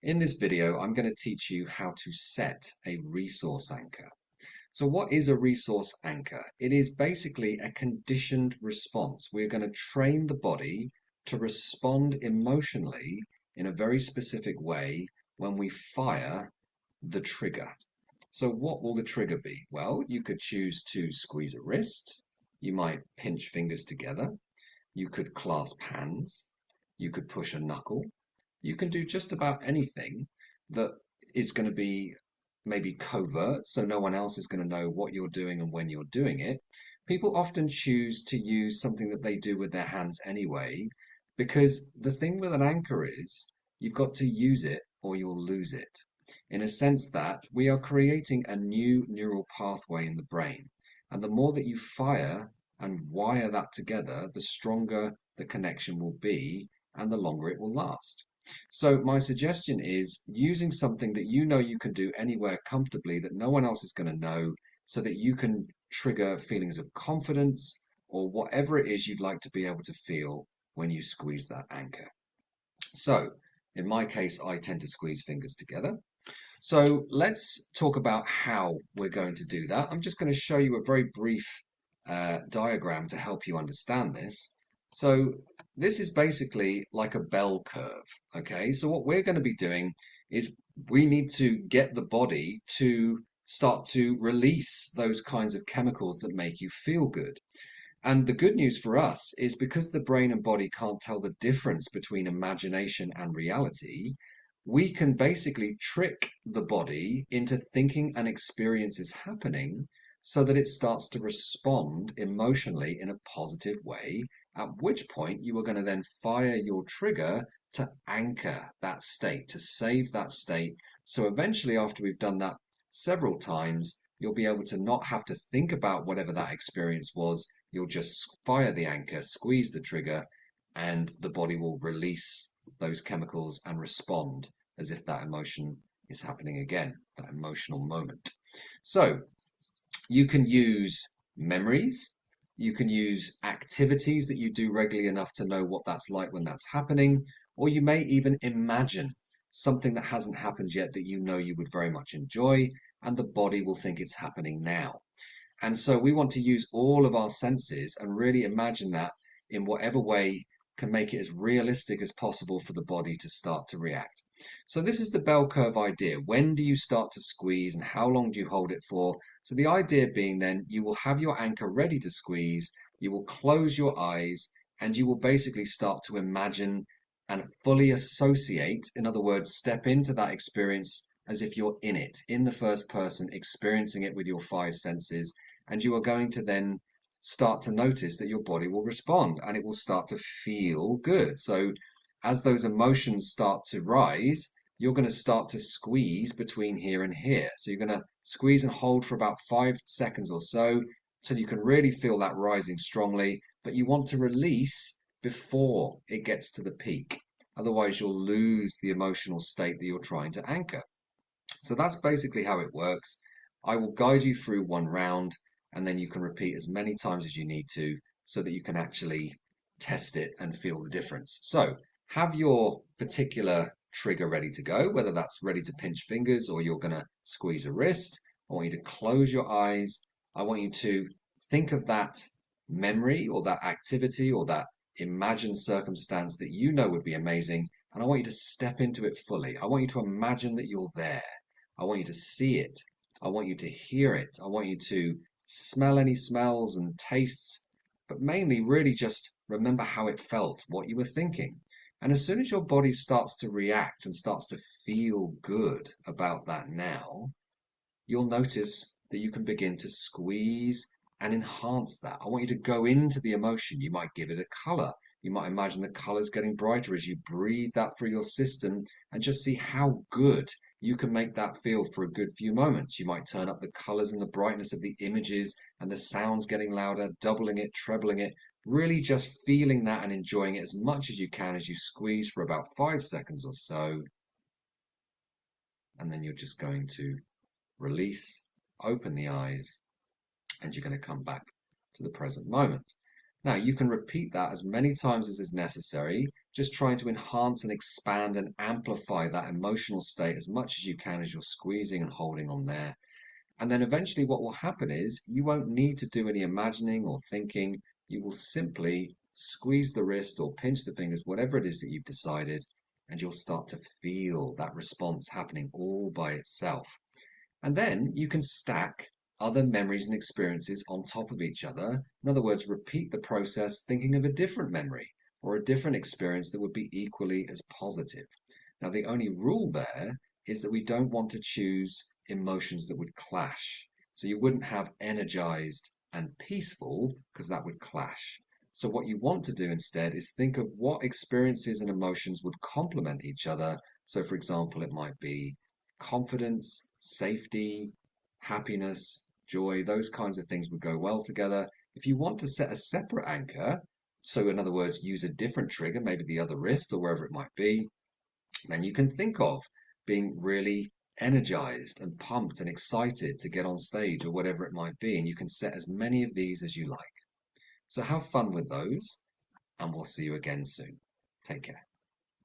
In this video, I'm going to teach you how to set a resource anchor. So what is a resource anchor? It is basically a conditioned response. We're going to train the body to respond emotionally in a very specific way when we fire the trigger. So what will the trigger be? Well, you could choose to squeeze a wrist. You might pinch fingers together. You could clasp hands. You could push a knuckle. You can do just about anything that is going to be maybe covert, so no one else is going to know what you're doing and when you're doing it. People often choose to use something that they do with their hands anyway, because the thing with an anchor is you've got to use it or you'll lose it. In a sense that we are creating a new neural pathway in the brain. And the more that you fire and wire that together, the stronger the connection will be and the longer it will last. So my suggestion is using something that you know you can do anywhere comfortably that no one else is going to know so that you can trigger feelings of confidence or whatever it is you'd like to be able to feel when you squeeze that anchor. So in my case, I tend to squeeze fingers together. So let's talk about how we're going to do that. I'm just going to show you a very brief diagram to help you understand this. So this is basically like a bell curve, okay? So what we're going to be doing is we need to get the body to start to release those kinds of chemicals that make you feel good. And the good news for us is because the brain and body can't tell the difference between imagination and reality, we can basically trick the body into thinking an experience is happening so that it starts to respond emotionally in a positive way, at which point you are going to then fire your trigger to anchor that state, to save that state. So eventually, after we've done that several times, you'll be able to not have to think about whatever that experience was. You'll just fire the anchor, squeeze the trigger, and the body will release those chemicals and respond as if that emotion is happening again, that emotional moment. So you can use memories, you can use activities that you do regularly enough to know what that's like when that's happening, or you may even imagine something that hasn't happened yet that you know you would very much enjoy, and the body will think it's happening now. And so we want to use all of our senses and really imagine that in whatever way can make it as realistic as possible for the body to start to react. So this is the bell curve idea. When do you start to squeeze and how long do you hold it for? So the idea being then you will have your anchor ready to squeeze, you will close your eyes, and you will basically start to imagine and fully associate, in other words, step into that experience as if you're in it, in the first person, experiencing it with your five senses. And you are going to then start to notice that your body will respond and it will start to feel good. So as those emotions start to rise, you're going to start to squeeze between here and here. So you're going to squeeze and hold for about 5 seconds or so till you can really feel that rising strongly, but you want to release before it gets to the peak. Otherwise, you'll lose the emotional state that you're trying to anchor. So that's basically how it works. I will guide you through one round and then you can repeat as many times as you need to so that you can actually test it and feel the difference. So have your particular trigger ready to go, whether that's ready to pinch fingers or you're going to squeeze a wrist. I want you to close your eyes. I want you to think of that memory or that activity or that imagined circumstance that you know would be amazing. And I want you to step into it fully. I want you to imagine that you're there. I want you to see it. I want you to hear it. I want you to smell any smells and tastes, but mainly really just remember how it felt, what you were thinking. And as soon as your body starts to react and starts to feel good about that now, you'll notice that you can begin to squeeze and enhance that. I want you to go into the emotion. You might give it a color. You might imagine the colors getting brighter as you breathe that through your system and just see how good you can make that feel for a good few moments. You might turn up the colors and the brightness of the images and the sounds getting louder, doubling it, trebling it, really just feeling that and enjoying it as much as you can as you squeeze for about 5 seconds or so. And then you're just going to release, open the eyes, and you're going to come back to the present moment. Now, you can repeat that as many times as is necessary. just trying to enhance and expand and amplify that emotional state as much as you can as you're squeezing and holding on there. And then eventually, what will happen is you won't need to do any imagining or thinking. You will simply squeeze the wrist or pinch the fingers, whatever it is that you've decided, and you'll start to feel that response happening all by itself. And then you can stack other memories and experiences on top of each other. In other words, repeat the process thinking of a different memory or a different experience that would be equally as positive. Now, the only rule there is that we don't want to choose emotions that would clash. So you wouldn't have energized and peaceful because that would clash. So, what you want to do instead is think of what experiences and emotions would complement each other. So, for example, it might be confidence, safety, happiness, joy, those kinds of things would go well together. If you want to set a separate anchor, so in other words, use a different trigger, maybe the other wrist or wherever it might be, then you can think of being really energized and pumped and excited to get on stage or whatever it might be. And you can set as many of these as you like. So have fun with those, and we'll see you again soon. Take care.